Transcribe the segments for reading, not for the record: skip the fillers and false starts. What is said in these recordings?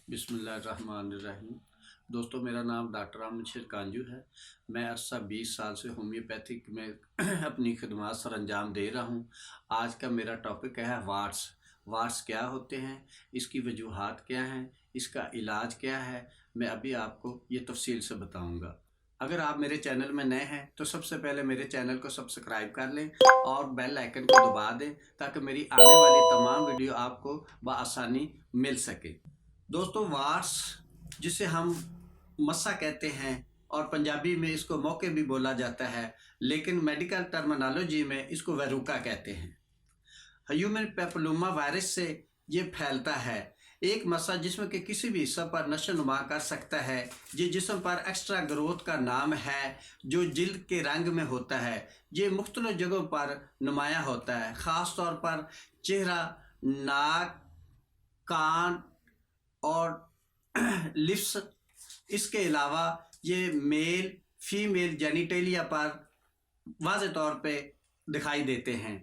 बिस्मिल्लाहिर्रहमानिर्रहीम। दोस्तों, मेरा नाम डॉक्टर आमिर शेर कांजू है। मैं अरसा 20 साल से होम्योपैथिक में अपनी खिदमत सर अंजाम दे रहा हूँ। आज का मेरा टॉपिक है वार्ड्स। वार्ड्स क्या होते हैं, इसकी वजूहात क्या हैं, इसका इलाज क्या है, मैं अभी आपको ये तफसील से बताऊँगा। अगर आप मेरे चैनल में नए हैं तो सबसे पहले मेरे चैनल को सब्सक्राइब कर लें और बेल आइकन को दबा दें ताकि मेरी आने वाली तमाम वीडियो आपको बआसानी मिल सके। दोस्तों, वार्स जिसे हम मस्सा कहते हैं और पंजाबी में इसको मौके भी बोला जाता है, लेकिन मेडिकल टर्मिनोलॉजी में इसको वैरूका कहते हैं। ह्यूमन पेपलोमा वायरस से ये फैलता है। एक मस्सा जिसमें कि किसी भी हिस्सा पर नशो नुमा कर सकता है। ये जिस्म पर एक्स्ट्रा ग्रोथ का नाम है जो जिल्द के रंग में होता है। ये मुख्तलिफ जगहों पर नुमाया होता है, ख़ास तौर पर चेहरा, नाक, कान और लिप्स। इसके अलावा ये मेल फीमेल जेनिटेलिया पर वाज़े तौर पे दिखाई देते हैं।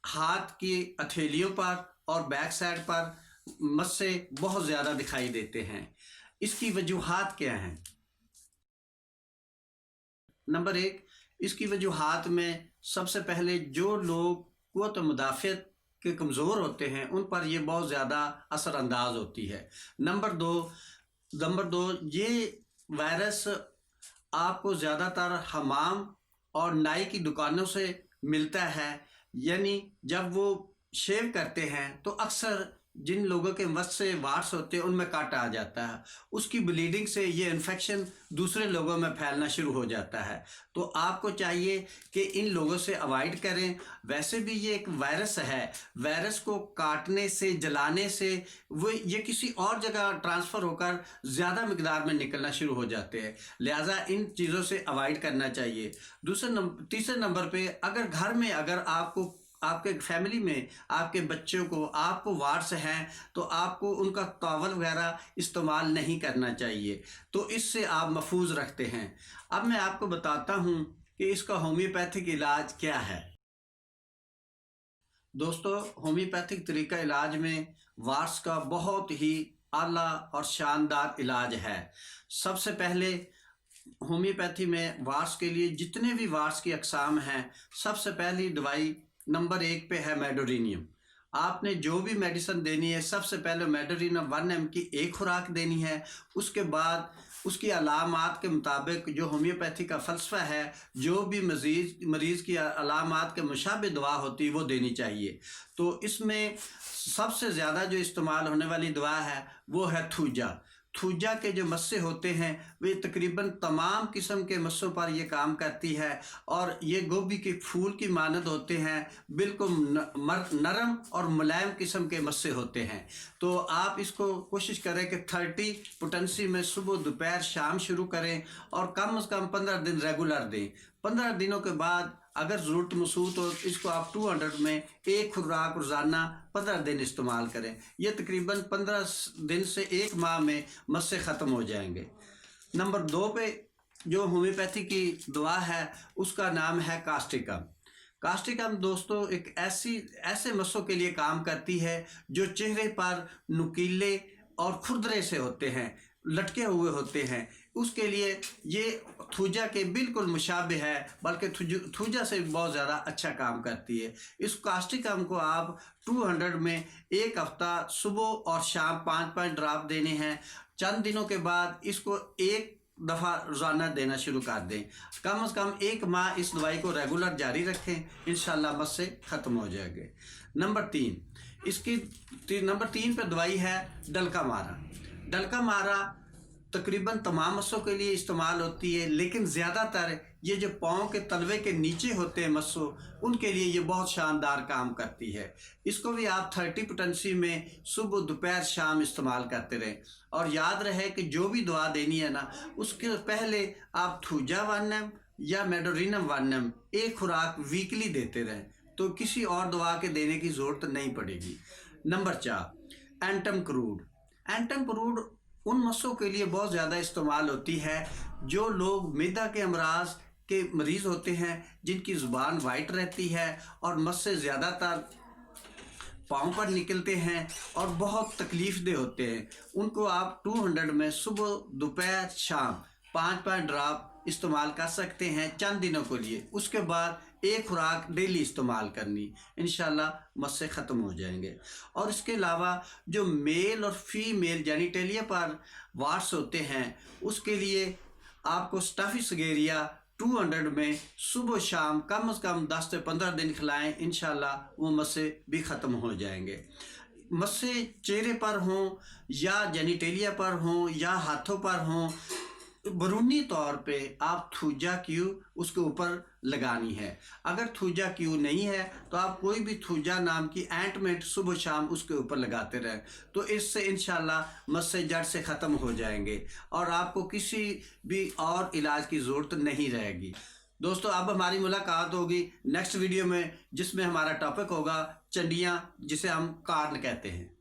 हाथ की हथेलियों पर और बैक साइड पर मस्से बहुत ज़्यादा दिखाई देते हैं। इसकी वजूहात क्या हैं? नंबर 1, इसकी वजूहात में सबसे पहले जो लोग क़ुव्वत मुदाफ़ियत के कमज़ोर होते हैं उन पर यह बहुत ज़्यादा असरअंदाज होती है। नंबर दो, ये वायरस आपको ज़्यादातर हमाम और नाई की दुकानों से मिलता है। यानी जब वो शेव करते हैं तो अक्सर जिन लोगों के मस्त से वार्स होते हैं उनमें कांटा आ जाता है। उसकी ब्लीडिंग से ये इन्फेक्शन दूसरे लोगों में फैलना शुरू हो जाता है। तो आपको चाहिए कि इन लोगों से अवॉइड करें। वैसे भी ये एक वायरस है, वायरस को काटने से, जलाने से वो ये किसी और जगह ट्रांसफ़र होकर ज़्यादा मिकदार में निकलना शुरू हो जाते हैं। लिहाजा इन चीज़ों से अवॉइड करना चाहिए। तीसरे नंबर पे, अगर घर में अगर आपके फैमिली में आपके बच्चों को आपको वार्स हैं तो आपको उनका टॉवल वगैरह इस्तेमाल नहीं करना चाहिए, तो इससे आप महफूज रखते हैं। अब मैं आपको बताता हूं कि इसका होम्योपैथिक इलाज क्या है। दोस्तों, होम्योपैथिक तरीका इलाज में वार्स का बहुत ही आला और शानदार इलाज है। सबसे पहले होम्योपैथी में वार्स के लिए जितने भी वार्स की अकसाम हैं, सबसे पहली दवाई नंबर 1 पे है मेडोरिनियम। आपने जो भी मेडिसिन देनी है सबसे पहले मेडोरिनियम 1 mg की एक खुराक देनी है। उसके बाद उसकी अलामात के मुताबिक जो होम्योपैथी का फ़लसफ़ा है, जो भी मरीज़ की अलामात के मुशाबिह दवा होती है वो देनी चाहिए। तो इसमें सबसे ज़्यादा जो इस्तेमाल होने वाली दवा है वो है थूजा। थूजा के जो मस्से होते हैं वे तकरीबन तमाम किस्म के मस्सों पर ये काम करती है और ये गोभी के फूल की मानद होते हैं। बिल्कुल नरम और मुलायम किस्म के मस्से होते हैं। तो आप इसको कोशिश करें कि 30 पोटेंसी में सुबह दोपहर शाम शुरू करें और कम से कम 15 दिन रेगुलर दें। 15 दिनों के बाद अगर ज़रूरत महसूस हो इसको आप 200 में एक खुराक रोज़ाना 15 दिन इस्तेमाल करें। यह तकरीबन 15 दिन से 1 माह में मस्से ख़त्म हो जाएंगे। नंबर 2 पे जो होम्योपैथी की दवा है उसका नाम है कास्टिकम। कास्टिकम दोस्तों एक ऐसे मस्सों के लिए काम करती है जो चेहरे पर नुकीले और खुरदरे से होते हैं, लटके हुए होते हैं। उसके लिए ये थूजा के बिल्कुल मुशाबिह है, बल्कि थूजा से बहुत ज़्यादा अच्छा काम करती है। इस कास्टिकम को आप 200 में एक हफ्ता सुबह और शाम 5-5 ड्राप देने हैं। चंद दिनों के बाद इसको एक दफ़ा रोज़ाना देना शुरू कर दें। कम से कम 1 माह इस दवाई को रेगुलर जारी रखें, इंशाल्लाह मस्से ख़त्म हो जाएंगे। नंबर 3 पे दवाई है डलका मारा। डलका मारा तकरीबन तमाम मस्सों के लिए इस्तेमाल होती है, लेकिन ज़्यादातर ये जो पाँव के तलवे के नीचे होते हैं मस्सों, उनके लिए ये बहुत शानदार काम करती है। इसको भी आप 30 पोटेंसी में सुबह दोपहर शाम इस्तेमाल करते रहें। और याद रहे कि जो भी दवा देनी है ना, उसके पहले आप थूजा 1 mg या मेडोरिनम 1 mg एक खुराक वीकली देते रहें, तो किसी और दवा के देने की ज़रूरत नहीं पड़ेगी। नंबर 4, एंटम क्रूड। एंटम क्रूड उन मस्सों के लिए बहुत ज़्यादा इस्तेमाल होती है जो लोग मैदा के अमराज के मरीज़ होते हैं, जिनकी ज़ुबान वाइट रहती है और मस्से ज़्यादातर पाँव पर निकलते हैं और बहुत तकलीफ दे होते हैं, उनको आप 200 में सुबह दोपहर शाम 5-5 ड्रॉप इस्तेमाल कर सकते हैं चंद दिनों के लिए। उसके बाद एक खुराक डेली इस्तेमाल करनी, इंशाल्लाह मस्से ख़त्म हो जाएंगे। और इसके अलावा जो मेल और फीमेल जेनिटेलिया पर वार्स होते हैं, उसके लिए आपको स्टाफिसोगेरिया 200 में सुबह शाम कम से कम 10 से 15 दिन खिलाएं, इंशाल्लाह वो मस्से भी ख़त्म हो जाएंगे। मस्से चेहरे पर हों या जेनिटेलिया पर हों या हाथों पर हों, बरूनी तौर पे आप थूजा क्यू उसके ऊपर लगानी है। अगर थूजा क्यू नहीं है तो आप कोई भी थूजा नाम की एंटमेंट सुबह शाम उसके ऊपर लगाते रहें, तो इससे इंशाल्लाह मस्से जड़ से ख़त्म हो जाएंगे और आपको किसी भी और इलाज की ज़रूरत नहीं रहेगी। दोस्तों, अब हमारी मुलाकात होगी नेक्स्ट वीडियो में, जिसमें हमारा टॉपिक होगा चंडियाँ, जिसे हम कार्न कहते हैं।